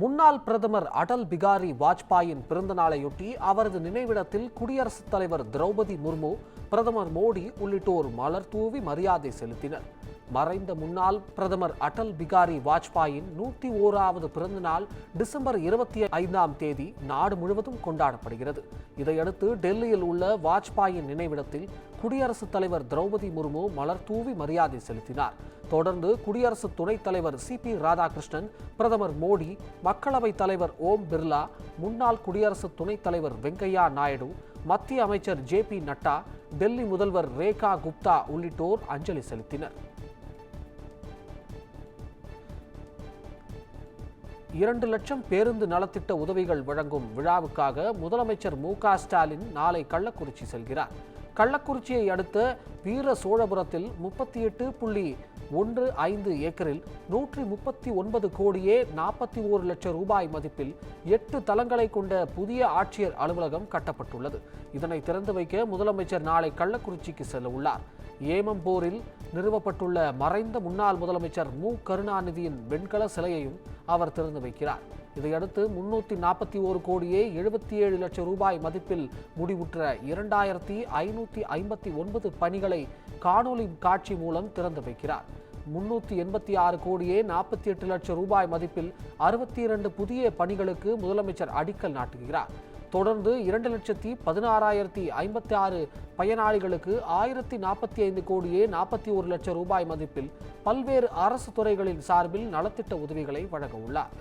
முன்னாள் பிரதமர் அடல் பிகாரி வாஜ்பாயின் பிறந்த நாளையொட்டி அவரது நினைவிடத்தில் குடியரசுத் தலைவர் திரௌபதி முர்மு, பிரதமர் மோடி உள்ளிட்டோர் மலர் தூவி மரியாதை செலுத்தினர். மறைந்த முன்னாள் பிரதமர் அடல் பிகாரி வாஜ்பாயின் 101வது பிறந்த நாள் டிசம்பர் 25ஆம் தேதி நாடு முழுவதும் கொண்டாடப்படுகிறது. இதையடுத்து டெல்லியில் உள்ள வாஜ்பாயின் நினைவிடத்தில் குடியரசுத் தலைவர் திரௌபதி முர்மு மலர் தூவி மரியாதை செலுத்தினார். தொடர்ந்து குடியரசு துணைத் தலைவர் CP ராதாகிருஷ்ணன், பிரதமர் மோடி, மக்களவைத் தலைவர் ஓம் பிர்லா, முன்னாள் குடியரசு துணைத் தலைவர் வெங்கையா நாயுடு, மத்திய அமைச்சர் JP நட்டா, டெல்லி முதல்வர் ரேகா குப்தா உள்ளிட்டோர் அஞ்சலி செலுத்தினர். 2 லட்சம் பேருந்து நலத்திட்ட உதவிகள் வழங்கும் விழாவுக்காக முதலமைச்சர் MK ஸ்டாலின் நாளை கள்ளக்குறிச்சி செல்கிறார். கள்ளக்குறிச்சியை அடுத்த வீர சோழபுரத்தில் 38.15 ஏக்கரில் 139 கோடியே 41 லட்சம் ரூபாய் மதிப்பில் 8 தளங்களை கொண்ட புதிய ஆட்சியர் அலுவலகம் கட்டப்பட்டுள்ளது. இதனை திறந்து வைக்க முதலமைச்சர் நாளை கள்ளக்குறிச்சிக்கு செல்ல உள்ளார். ஏமம்போரில் நிறுவப்பட்டுள்ள மறைந்த முன்னாள் முதலமைச்சர் மு கருணாநிதியின் வெண்கல சிலையையும் அவர் திறந்து வைக்கிறார். இதையடுத்து 341 கோடியே 77 லட்சம் ரூபாய் மதிப்பில் முடிவுற்ற 2559 பணிகளை காணொலி காட்சி மூலம் திறந்து வைக்கிறார். 386 கோடியே 48 லட்சம் ரூபாய் மதிப்பில் 62 புதிய பணிகளுக்கு முதலமைச்சர் அடிக்கல் நாட்டுகிறார். தொடர்ந்து 2,16,056 பயனாளிகளுக்கு 1,045 கோடியே 41 லட்சம் ரூபாய் மதிப்பில் பல்வேறு அரசு துறைகளின் சார்பில் நலத்திட்ட உதவிகளை வழங்க உள்ளார்.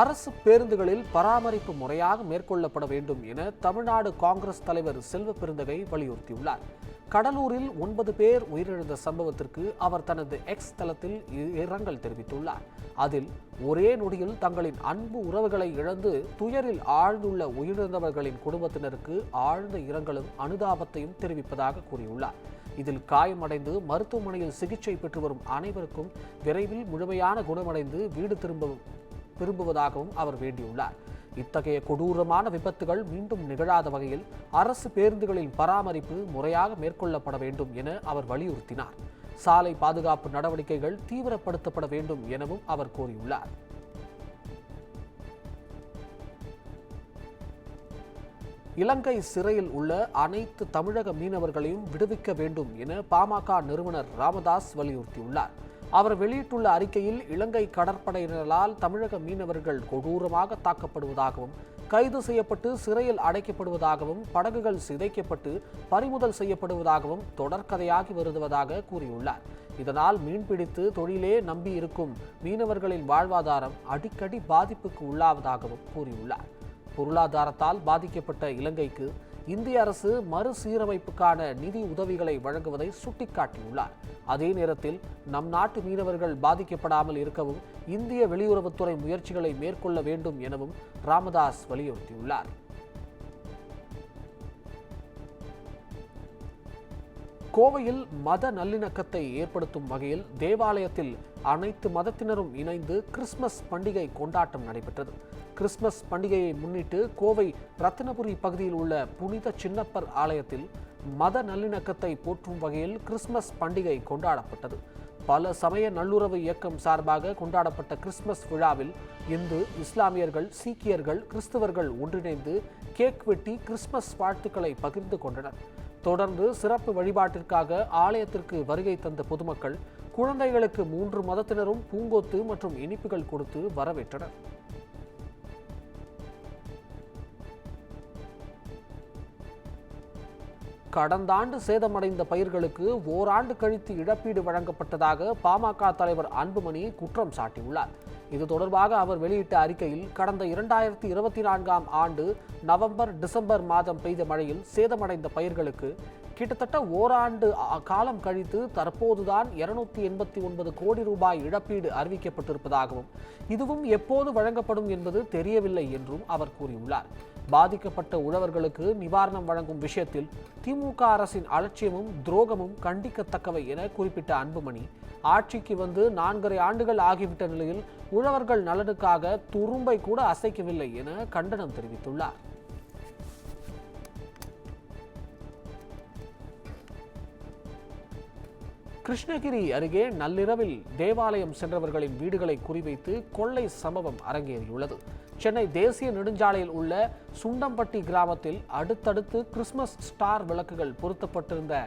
அரசு பேருந்துகளில் பராமரிப்பு முறையாக மேற்கொள்ளப்பட வேண்டும் என தமிழ்நாடு காங்கிரஸ் தலைவர் செல்வ பெருந்தகை வலியுறுத்தியுள்ளார். கடலூரில் 9 பேர் உயிரிழந்த சம்பவத்திற்கு அவர் தனது எக்ஸ் தளத்தில் இரங்கல் தெரிவித்துள்ளார். அதில் ஒரே நொடியில் தங்களின் அன்பு உறவுகளை இழந்து துயரில் ஆழ்ந்துள்ள உயிரிழந்தவர்களின் குடும்பத்தினருக்கு ஆழ்ந்த இரங்கலும் அனுதாபத்தையும் தெரிவிப்பதாக கூறியுள்ளார். இதில் காயமடைந்து மருத்துவமனையில் சிகிச்சை பெற்று வரும் அனைவருக்கும் விரைவில் முழுமையான குணமடைந்து வீடு திரும்புவதாகவும் அவர் வேண்டியுள்ளார். இத்தகைய கொடூரமான விபத்துகள் மீண்டும் நிகழாத வகையில் அரசு பேருந்துகளின் பராமரிப்பு முறையாக மேற்கொள்ளப்பட வேண்டும் என அவர் வலியுறுத்தினார். சாலை பாதுகாப்பு நடவடிக்கைகள் தீவிரப்படுத்தப்பட வேண்டும் எனவும் அவர் கோரியுள்ளார். இலங்கை சிறையில் உள்ள அனைத்து தமிழக மீனவர்களையும் விடுவிக்க வேண்டும் என பாமக நிறுவனர் ராமதாஸ் வலியுறுத்தியுள்ளார். அவர் வெளியிட்டுள்ள அறிக்கையில் இலங்கை கடற்படையினரால் தமிழக மீனவர்கள் கொடூரமாக தாக்கப்படுவதாகவும், கைது செய்யப்பட்டு சிறையில் அடைக்கப்படுவதாகவும், படகுகள் சிதைக்கப்பட்டு பறிமுதல் செய்யப்படுவதாகவும் தொடர்கதையாகி வருவதாக கூறியுள்ளார். இதனால் மீன்பிடித்து தொழிலே நம்பி இருக்கும் மீனவர்களின் வாழ்வாதாரம் அடிக்கடி பாதிப்புக்கு உள்ளாவதாகவும் கூறியுள்ளார். பொருளாதாரத்தால் பாதிக்கப்பட்ட இலங்கைக்கு இந்திய அரசு மறுசீரமைப்புக்கான நிதி உதவிகளை வழங்குவதை சுட்டிக்காட்டியுள்ளார். அதே நேரத்தில் நம் நாட்டு மீனவர்கள் பாதிக்கப்படாமல் இருக்கவும் இந்திய வெளியுறவுத்துறை முயற்சிகளை மேற்கொள்ள வேண்டும் எனவும் ராமதாஸ் வலியுறுத்தியுள்ளார். கோவையில் மத நல்லிணக்கத்தை ஏற்படுத்தும் வகையில் தேவாலயத்தில் அனைத்து மதத்தினரும் இணைந்து கிறிஸ்துமஸ் பண்டிகை கொண்டாட்டம் நடைபெற்றது. கிறிஸ்துமஸ் பண்டிகையை முன்னிட்டு கோவை ரத்தினபுரி பகுதியில் உள்ள புனித சின்னப்பர் ஆலயத்தில் மத நல்லிணக்கத்தை போற்றும் வகையில் கிறிஸ்துமஸ் பண்டிகை கொண்டாடப்பட்டது. பல சமய நல்லுறவு இயக்கம் சார்பாக கொண்டாடப்பட்ட கிறிஸ்துமஸ் விழாவில் இந்து, இஸ்லாமியர்கள், சீக்கியர்கள், கிறிஸ்தவர்கள் ஒன்றிணைந்து கேக் வெட்டி கிறிஸ்துமஸ் வாழ்த்துக்களை பகிர்ந்து கொண்டனர். தொடர்ந்து சிறப்பு வழிபாட்டிற்காக ஆலயத்திற்கு வருகை தந்த பொதுமக்கள் குழந்தைகளுக்கு 3 மதத்தினரும் பூங்கொத்து மற்றும் இனிப்புகள் கொடுத்து வரவேற்றனர். கடந்த ஆண்டு சேதமடைந்த பயிர்களுக்கு ஓராண்டு கழித்து இழப்பீடு வழங்கப்பட்டதாக பாமக தலைவர் அன்புமணி குற்றம் சாட்டியுள்ளார். இது தொடர்பாக அவர் வெளியிட்ட அறிக்கையில், கடந்த 2024ஆம் ஆண்டு நவம்பர், டிசம்பர் மாதம் பெய்த மழையில் சேதமடைந்த பயிர்களுக்கு கிட்டத்தட்ட ஓராண்டு காலம் கழித்து தற்போதுதான் 289 கோடி ரூபாய் இழப்பீடு அறிவிக்கப்பட்டிருப்பதாகவும், இதுவும் எப்போது வழங்கப்படும் என்பது தெரியவில்லை என்றும் அவர் கூறியுள்ளார். பாதிக்கப்பட்ட உழவர்களுக்கு நிவாரணம் வழங்கும் விஷயத்தில் திமுக அரசின் அலட்சியமும் துரோகமும் கண்டிக்கத்தக்கவை என குறிப்பிட்ட அன்புமணி, ஆட்சிக்கு வந்து 4.5 ஆண்டுகள் ஆகிவிட்ட நிலையில் உழவர்கள் நலனுக்காக துரும்பை கூட அசைக்கவில்லை என கண்டனம் தெரிவித்துள்ளார். கிருஷ்ணகிரி அருகே நள்ளிரவில் தேவாலயம் சென்றவர்களின் வீடுகளை குறிவைத்து கொள்ளை சம்பவம் அரங்கேறியுள்ளது. சென்னை தேசிய நெடுஞ்சாலையில் உள்ள சுண்டம்பட்டி கிராமத்தில் அடுத்தடுத்து கிறிஸ்துமஸ் ஸ்டார் விளக்குகள் பொருத்தப்பட்டிருந்த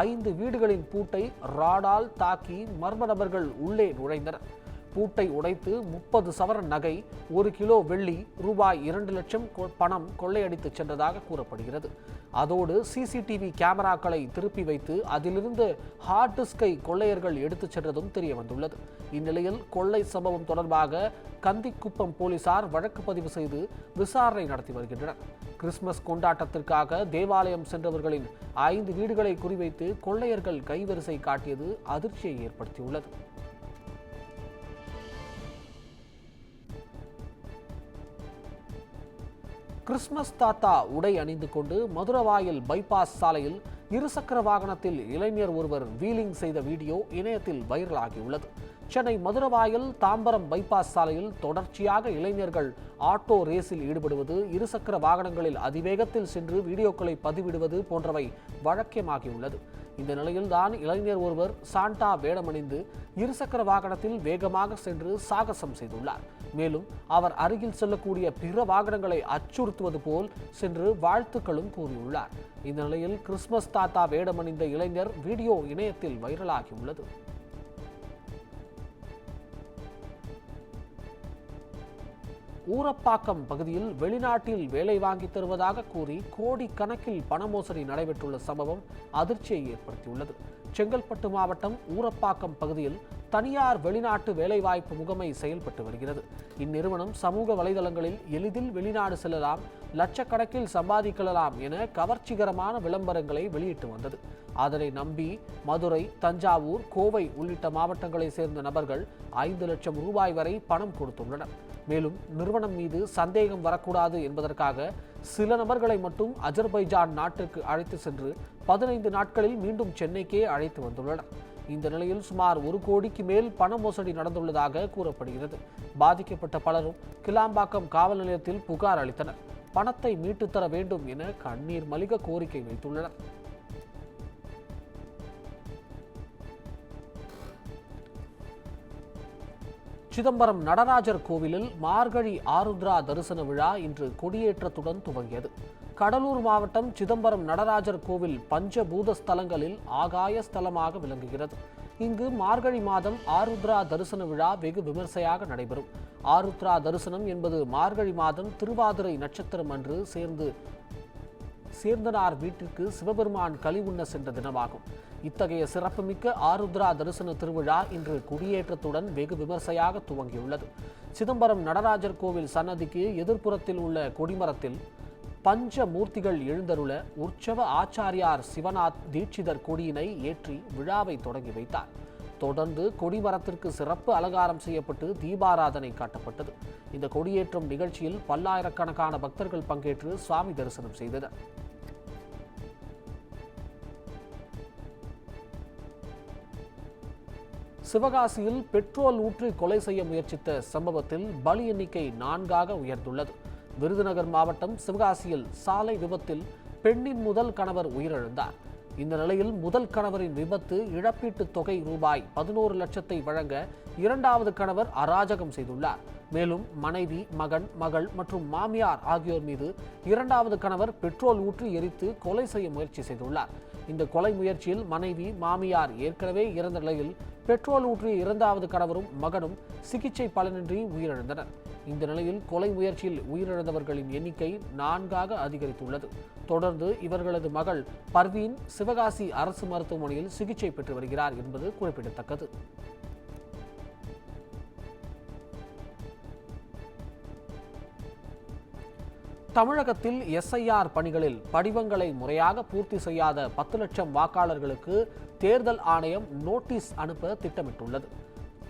5 வீடுகளின் பூட்டை ராடால் தாக்கி மர்ம நபர்கள் உள்ளே நுழைந்தனர். பூட்டை உடைத்து 30 சவரன் நகை, 1 கிலோ வெள்ளி, ரூபாய் 2 லட்சம் பணம் கொள்ளையடித்து சென்றதாக கூறப்படுகிறது. அதோடு சிசிடிவி கேமராக்களை திருப்பி வைத்து அதிலிருந்து ஹார்ட் டிஸ்கை கொள்ளையர்கள் எடுத்துச் சென்றதும் தெரிய வந்துள்ளது. இந்நிலையில் கொள்ளை சம்பவம் தொடர்பாக கந்திக்குப்பம் போலீசார் வழக்கு பதிவு செய்து விசாரணை நடத்தி வருகின்றனர். கிறிஸ்துமஸ் கொண்டாட்டத்திற்காக தேவாலயம் சென்றவர்களின் 5 வீடுகளை குறிவைத்து கொள்ளையர்கள் கைவரிசை காட்டியது அதிர்ச்சியை ஏற்படுத்தியுள்ளது. கிறிஸ்துமஸ் தாத்தா உடை அணிந்து கொண்டு மதுரவாயல் பைபாஸ் சாலையில் இருசக்கர வாகனத்தில் இளைஞர் ஒருவர் வீலிங் செய்த வீடியோ இணையத்தில் வைரலாகியுள்ளது. சென்னை மதுரவாயல் தாம்பரம் பைபாஸ் சாலையில் தொடர்ச்சியாக இளைஞர்கள் ஆட்டோ ரேஸில் ஈடுபடுவது, இருசக்கர வாகனங்களில் அதிவேகத்தில் சென்று வீடியோக்களை பதிவிடுவது போன்றவை வழக்கமாகியுள்ளது. இந்த நிலையில்தான் இளைஞர் ஒருவர் சாண்டா வேடமணிந்து இருசக்கர வாகனத்தில் வேகமாக சென்று சாகசம் செய்துள்ளார். மேலும் அவர் அருகில் செல்லக்கூடிய பிற வாகனங்களை அச்சுறுத்துவது போல் சென்று வாழ்த்துக்களும் கூறியுள்ளார். இந்த நிலையில் கிறிஸ்துமஸ் தாத்தா வேடமணிந்த இளைஞர் வீடியோ இணையத்தில் வைரலாகியுள்ளது. ஊரப்பாக்கம் பகுதியில் வெளிநாட்டில் வேலை வாங்கி தருவதாக கூறி கோடிக்கணக்கில் பண மோசடி நடைபெற்றுள்ள சம்பவம் அதிர்ச்சியை ஏற்படுத்தியுள்ளது. செங்கல்பட்டு மாவட்டம் ஊரப்பாக்கம் பகுதியில் தனியார் வெளிநாட்டு வேலைவாய்ப்பு முகமை செயல்பட்டு வருகிறது. இந்நிறுவனம் சமூக வலைதளங்களில் எளிதில் வெளிநாடு செல்லலாம், லட்சக்கணக்கில் சம்பாதிக்கலாம் என கவர்ச்சிகரமான விளம்பரங்களை வெளியிட்டு வந்தது. அதனை நம்பி மதுரை, தஞ்சாவூர், கோவை உள்ளிட்ட மாவட்டங்களை சேர்ந்த நபர்கள் 5 லட்சம் ரூபாய் வரை பணம் கொடுத்துள்ளனர். மேலும் நிறுவனம் மீது சந்தேகம் வரக்கூடாது என்பதற்காக சில நபர்களை மட்டும் அஜர்பைஜான் நாட்டிற்கு அழைத்து சென்று 15 நாட்களில் மீண்டும் சென்னைக்கே அழைத்து வந்துள்ளனர். இந்த நிலையில் சுமார் 1 கோடிக்கு மேல் பண மோசடி நடந்துள்ளதாக கூறப்படுகிறது. பாதிக்கப்பட்ட பலரும் கிளாம்பாக்கம் காவல் நிலையத்தில் புகார் அளித்தனர். பணத்தை மீட்டுத்தர வேண்டும் என கண்ணீர் மல்க கோரிக்கை வைத்துள்ளனர். சிதம்பரம் நடராஜர் கோவிலில் மார்கழி ஆருத்ரா தரிசன விழா இன்று கொடியேற்றத்துடன் துவங்கியது. கடலூர் மாவட்டம் சிதம்பரம் நடராஜர் கோவில் பஞ்சபூத ஸ்தலங்களில் ஆகாய ஸ்தலமாக விளங்குகிறது. இங்கு மார்கழி மாதம் ஆருத்ரா தரிசன விழா வெகு விமர்சையாக நடைபெறும். ஆருத்ரா தரிசனம் என்பது மார்கழி மாதம் திருவாதிரை நட்சத்திரம் அன்று சேர்ந்தனார் வீட்டிற்கு சிவபெருமான் களி உண்ண சென்ற தினமாகும். இத்தகைய சிறப்புமிக்க ஆருத்ரா தரிசன திருவிழா இன்று கொடியேற்றத்துடன் வெகு விமர்சையாக துவங்கியுள்ளது. சிதம்பரம் நடராஜர் கோவில் சன்னதிக்கு எதிர்ப்புறத்தில் உள்ள கொடிமரத்தில் பஞ்ச மூர்த்திகள் எழுந்தருள உற்சவ ஆச்சாரியார் சிவநாத் தீட்சிதர் கொடியினை ஏற்றி விழாவை தொடங்கி வைத்தார். தொடர்ந்து கொடிமரத்திற்கு சிறப்பு அலங்காரம் செய்யப்பட்டு தீபாராதனை காட்டப்பட்டது. இந்த கொடியேற்றும் நிகழ்ச்சியில் பல்லாயிரக்கணக்கான பக்தர்கள் பங்கேற்று சுவாமி தரிசனம் செய்தனர். சிவகாசியில் பெட்ரோல் ஊற்றி கொலை செய்ய முயற்சித்த சம்பவத்தில் பலி எண்ணிக்கை 4ஆக உயர்ந்துள்ளது. விருதுநகர் மாவட்டம் சிவகாசியில் சாலை விபத்தில் பெண்ணின் முதல் கணவர் உயிரிழந்தார். இந்த நிலையில் முதல் கணவரின் விபத்து இழப்பீட்டுத் தொகை ரூபாய் 11 லட்சத்தை வழங்க 2வது கணவர் அராஜகம் செய்துள்ளார். மேலும் மனைவி, மகன், மகள் மற்றும் மாமியார் ஆகியோர் மீது 2வது கணவர் பெட்ரோல் ஊற்றி எரித்து கொலை செய்ய முயற்சி செய்துள்ளார். இந்த கொலை முயற்சியில் மனைவி, மாமியார் ஏற்கனவே இறந்த நிலையில் பெட்ரோல் ஊற்றிய 2வது கணவரும் மகனும் சிகிச்சை பலனின்றி உயிரிழந்தனர். இந்த நிலையில் கொலை முயற்சியில் உயிரிழந்தவர்களின் எண்ணிக்கை 4ஆக அதிகரித்துள்ளது. தொடர்ந்து இவர்களது மகள் பர்வீன் சிவகாசி அரசு மருத்துவமனையில் சிகிச்சை பெற்று வருகிறார் என்பது குறிப்பிடத்தக்கது. தமிழகத்தில் எஸ்ஐஆர் பணிகளில் படிவங்களை முறையாக பூர்த்தி செய்யாத 10 லட்சம் வாக்காளர்களுக்கு தேர்தல் ஆணையம் நோட்டீஸ் அனுப்ப திட்டமிட்டுள்ளது.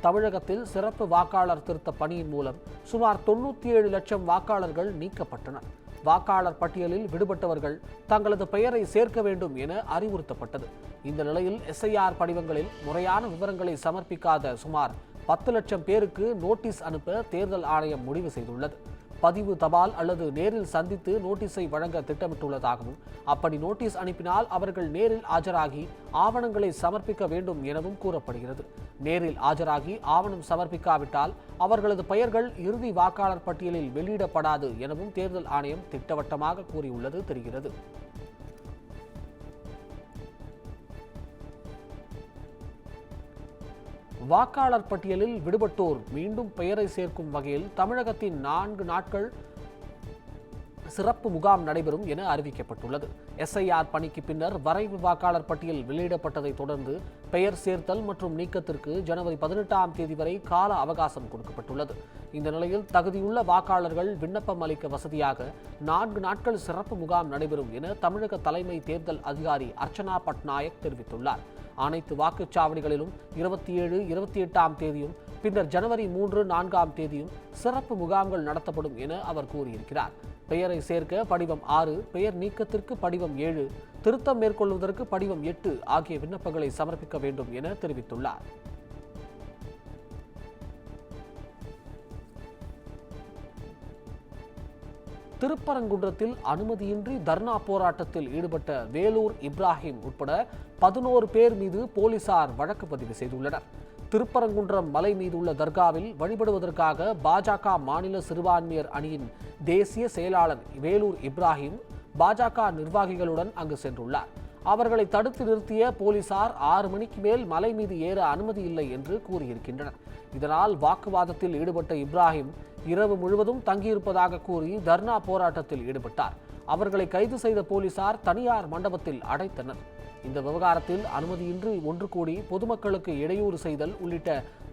தமிழகத்தில் சிறப்பு வாக்காளர் திருத்த பணியின் மூலம் சுமார் 97 லட்சம் வாக்காளர்கள் நீக்கப்பட்டனர். வாக்காளர் பட்டியலில் விடுபட்டவர்கள் தங்களது பெயரை சேர்க்க வேண்டும் என அறிவுறுத்தப்பட்டது. இந்த நிலையில் எஸ்ஐஆர் படிவங்களில் முறையான விவரங்களை சமர்ப்பிக்காத சுமார் 10 லட்சம் பேருக்கு நோட்டீஸ் அனுப்ப தேர்தல் ஆணையம் முடிவு செய்துள்ளது. பதிவு தபால் அல்லது நேரில் சந்தித்து நோட்டீஸை வழங்க திட்டமிட்டுள்ளதாகவும், அப்படி நோட்டீஸ் அனுப்பினால் அவர்கள் நேரில் ஆஜராகி ஆவணங்களை சமர்ப்பிக்க வேண்டும் எனவும் கூறப்படுகிறது. நேரில் ஆஜராகி ஆவணம் சமர்ப்பிக்காவிட்டால் அவர்களது பெயர்கள் இறுதி வாக்காளர் பட்டியலில் வெளியிடப்படாது எனவும் தேர்தல் ஆணையம் திட்டவட்டமாக கூறியுள்ளது தெரிகிறது. வாக்காளர் பட்டியலில் விடுபட்டோர் மீண்டும் பெயரை சேர்க்கும் வகையில் தமிழகத்தின் 4 நாட்கள் சிறப்பு முகாம் நடைபெறும் என அறிவிக்கப்பட்டுள்ளது. எஸ்ஐஆர் பணிக்கு பின்னர் வரைவு வாக்காளர் பட்டியல் வெளியிடப்பட்டதை தொடர்ந்து பெயர் சேர்த்தல் மற்றும் நீக்கத்திற்கு ஜனவரி 18ஆம் தேதி வரை கால அவகாசம் கொடுக்கப்பட்டுள்ளது. இந்த நிலையில் தகுதியுள்ள வாக்காளர்கள் விண்ணப்பம் அளிக்க வசதியாக 4 நாட்கள் சிறப்பு முகாம் நடைபெறும் என தமிழக தலைமை தேர்தல் அதிகாரி அர்ச்சனா பட்நாயக் தெரிவித்துள்ளார். அனைத்து வாக்குச்சாவடிகளிலும் 27, 28ஆம் தேதியும் பின்னர் ஜனவரி 3, 4ஆம் தேதியும் சிறப்பு முகாம்கள் நடத்தப்படும் என அவர் கூறியிருக்கிறார். பெயரை சேர்க்க படிவம் 6, பெயர் நீக்கத்திற்கு படிவம் 7, திருத்தம் மேற்கொள்வதற்கு படிவம் 8 ஆகிய விண்ணப்பங்களை சமர்ப்பிக்க வேண்டும் என தெரிவித்துள்ளார். திருப்பரங்குன்றத்தில் அனுமதியின்றி தர்ணா போராட்டத்தில் ஈடுபட்ட வேலூர் இப்ராஹிம் உட்பட 11 பேர் மீது போலீசார் வழக்கு பதிவு செய்துள்ளனர். திருப்பரங்குன்றம் மலை மீதுள்ள தர்காவில் வழிபடுவதற்காக பாஜக மாநில சிறுபான்மையர் அணியின் தேசிய செயலாளர் வேலூர் இப்ராஹிம் பாஜக நிர்வாகிகளுடன் அங்கு சென்றுள்ளார். அவர்களை தடுத்து நிறுத்திய போலீசார் 6 மணிக்கு மேல் மலை மீது ஏற அனுமதி இல்லை என்று கூறியிருக்கின்றனர். இதனால் வாக்குவாதத்தில் ஈடுபட்ட இப்ராஹிம் இரவு முழுவதும் தங்கியிருப்பதாக கூறி தர்ணா போராட்டத்தில் ஈடுபட்டார். அவர்களை கைது செய்த போலீசார் தனியார் மண்டபத்தில் அடைத்தனர். இந்த விவகாரத்தில் அனுமதியின்றி ஒன்று கூடி பொதுமக்களுக்கு இடையூறு செய்தல் உள்ளிட்ட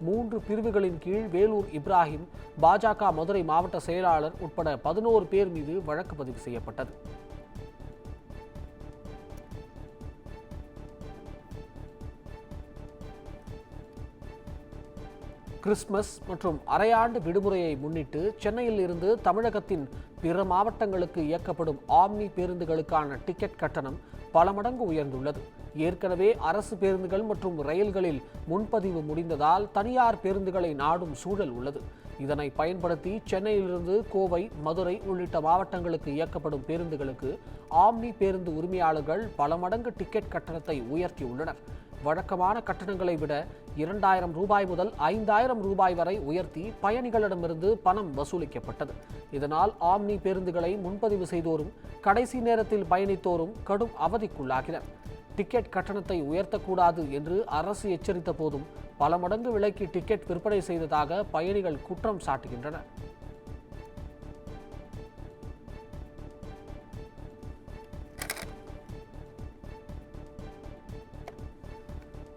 3 பிரிவுகளின் கீழ் வேலூர் இப்ராஹிம், பாஜக மதுரை மாவட்ட செயலாளர் உட்பட 11 பேர் மீது வழக்கு பதிவு செய்யப்பட்டது. கிறிஸ்துமஸ் மற்றும் அரையாண்டு விடுமுறையை முன்னிட்டு சென்னையில் இருந்து தமிழகத்தின் பிற மாவட்டங்களுக்கு இயக்கப்படும் ஆம்னி பேருந்துகளுக்கான டிக்கெட் கட்டணம் பல மடங்கு உயர்ந்துள்ளது. ஏற்கனவே அரசு பேருந்துகள் மற்றும் ரயில்களில் முன்பதிவு முடிந்ததால் தனியார் பேருந்துகளை நாடும் சூழல் உள்ளது. இதனை பயன்படுத்தி சென்னையிலிருந்து கோவை, மதுரை உள்ளிட்ட மாவட்டங்களுக்கு இயக்கப்படும் பேருந்துகளுக்கு ஆம்னி பேருந்து உரிமையாளர்கள் பல மடங்கு டிக்கெட் கட்டணத்தை உயர்த்தியுள்ளனர். வழக்கமான கட்டணங்களை விட 2000 ரூபாய் முதல் 5000 ரூபாய் வரை உயர்த்தி பயணிகளிடமிருந்து பணம் வசூலிக்கப்பட்டது. இதனால் ஆம்னி பேருந்துகளை முன்பதிவு செய்தோரும் கடைசி நேரத்தில் பயணித்தோரும் கடும் அவதிக்குள்ளாகினர். டிக்கெட் கட்டணத்தை உயர்த்தக்கூடாது என்று அரசு எச்சரித்த போதும் பல மடங்கு விலைக்கு டிக்கெட் விற்பனை செய்ததாக பயணிகள் குற்றம் சாட்டுகின்றனர்.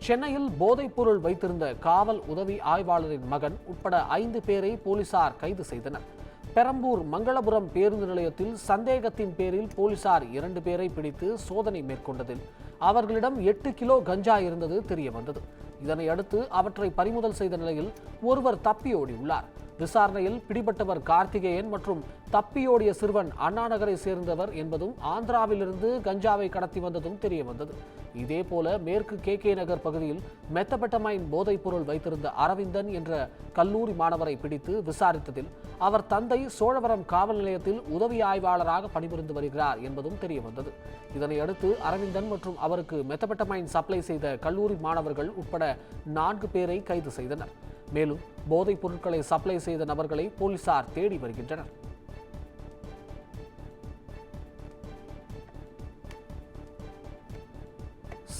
சென்னையில் போதைப்பொருள் வைத்திருந்த காவல் உதவி ஆய்வாளரின் மகன் உட்பட 5 பேரை போலீசார் கைது செய்தனர். பெரம்பூர் மங்களபுரம் பேருந்து நிலையத்தில் சந்தேகத்தின் பேரில் போலீசார் 2 பேரை பிடித்து சோதனை மேற்கொண்டதில் அவர்களிடம் 8 கிலோ கஞ்சா இருந்தது தெரியவந்தது. இதனையடுத்து அவற்றை பறிமுதல் செய்த நிலையில் ஒருவர் தப்பியோடியுள்ளார். விசாரணையில் பிடிபட்டவர் கார்த்திகேயன் மற்றும் தப்பியோடிய சிறுவன் அண்ணாநகரை சேர்ந்தவர் என்பதும் ஆந்திராவிலிருந்து கஞ்சாவை கடத்தி வந்ததும் தெரியவந்தது. இதேபோல மேற்கு KK நகர் பகுதியில் மெத்தபெட்டமைன் போதைப் பொருள் வைத்திருந்த அரவிந்தன் என்ற கல்லூரி மாணவரை பிடித்து விசாரித்ததில் அவர் தந்தை சோழவரம் காவல் நிலையத்தில் உதவி ஆய்வாளராக பணிபுரிந்து வருகிறார் என்பதும் தெரியவந்தது. இதனையடுத்து அரவிந்தன் மற்றும் அவருக்கு மெத்தபெட்டமைன் சப்ளை செய்த கல்லூரி மாணவர்கள் உட்பட 4 பேரை கைது செய்தனர். மேலும் போதைப் பொருட்களை சப்ளை செய்த நபர்களை போலீசார் தேடி வருகின்றனர்.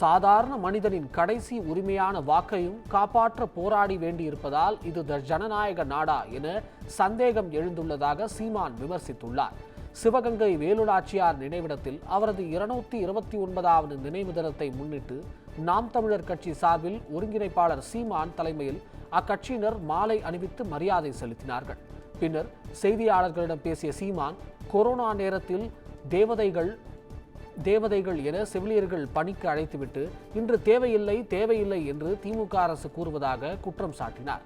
சாதாரண மனிதனின் கடைசி உரிமையான வாக்கையும் காப்பாற்ற போராடி வேண்டியிருப்பதால் இது ஜனநாயக நாடா என சந்தேகம் எழுந்துள்ளதாக சீமான் விமர்சித்துள்ளார். சிவகங்கை வேலுநாச்சியார் நினைவிடத்தில் அவரது 229வது நினைவு தினத்தை முன்னிட்டு நாம் தமிழர் கட்சி சார்பில் ஒருங்கிணைப்பாளர் சீமான் தலைமையில் அக்கட்சியினர் மாலை அணிவித்து மரியாதை செலுத்தினார்கள். பின்னர் செய்தியாளர்களிடம் பேசிய சீமான், கொரோனா நேரத்தில் தேவதைகள் என செவிலியர்கள் பணிக்கு அழைத்துவிட்டு இன்று தேவையில்லை என்று திமுக அரசு கூறுவதாக குற்றம் சாட்டினார்.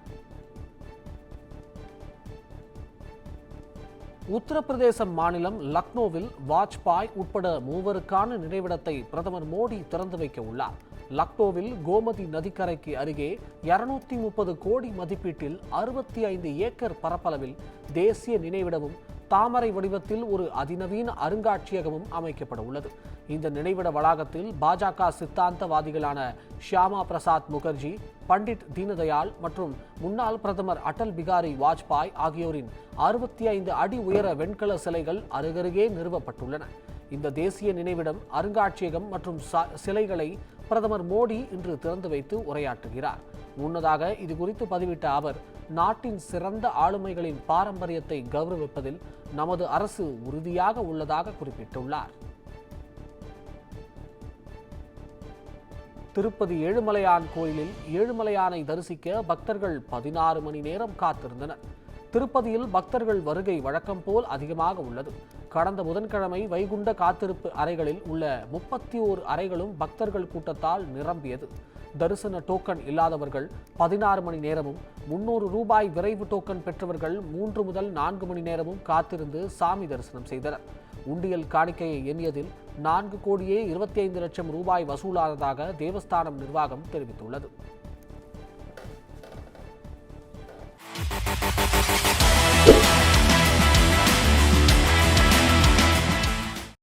உத்தரப்பிரதேசம் மாநிலம் லக்னோவில் வாஜ்பாய் உட்பட 3 நினைவிடத்தை பிரதமர் மோடி திறந்து வைக்க உள்ளார். லக்னோவில் கோமதி நதிக்கரைக்கு அருகே 230 கோடி மதிப்பீட்டில் 65 ஏக்கர் பரப்பளவில் தேசிய நினைவிடமும் தாமரை வடிவத்தில் ஒரு அதிநவீன அருங்காட்சியகமும் அமைக்கப்பட உள்ளது. இந்த நினைவிட வளாகத்தில் பாஜக சித்தாந்தவாதிகளான ஷியாமா பிரசாத் முகர்ஜி, பண்டிட் தீனதயாள் மற்றும் முன்னாள் பிரதமர் அடல் பிகாரி வாஜ்பாய் ஆகியோரின் 65 அடி உயர வெண்கல சிலைகள் அருகருகே நிறுவப்பட்டுள்ளன. இந்த தேசிய நினைவிடம், அருங்காட்சியகம் மற்றும் சிலைகளை பிரதமர் மோடி இன்று திறந்து வைத்து உரையாற்றுகிறார். முன்னதாக இதுகுறித்து பதிவிட்ட அவர், நாட்டின் சிறந்த ஆளுமைகளின் பாரம்பரியத்தை கௌரவிப்பதில் நமது அரசு உறுதியாக உள்ளதாக குறிப்பிட்டுள்ளார். திருப்பதி ஏழுமலையான் கோயிலில் ஏழுமலையானை தரிசிக்க பக்தர்கள் 16 மணி நேரம் காத்திருந்தனர். திருப்பதியில் பக்தர்கள் வருகை வழக்கம் போல் அதிகமாக உள்ளது. கடந்த புதன்கிழமை வைகுண்ட காத்திருப்பு அறைகளில் உள்ள 31 அறைகளும் பக்தர்கள் கூட்டத்தால் நிரம்பியது. தரிசன டோக்கன் இல்லாதவர்கள் 16 மணி நேரமும், 300 ரூபாய் விரைவு டோக்கன் பெற்றவர்கள் 3 முதல் 4 மணி நேரமும் காத்திருந்து சாமி தரிசனம் செய்தனர். உண்டியல் காணிக்கையை எண்ணியதில் 4,25,00,000 ரூபாய் வசூலானதாக தேவஸ்தானம் நிர்வாகம் தெரிவித்துள்ளது.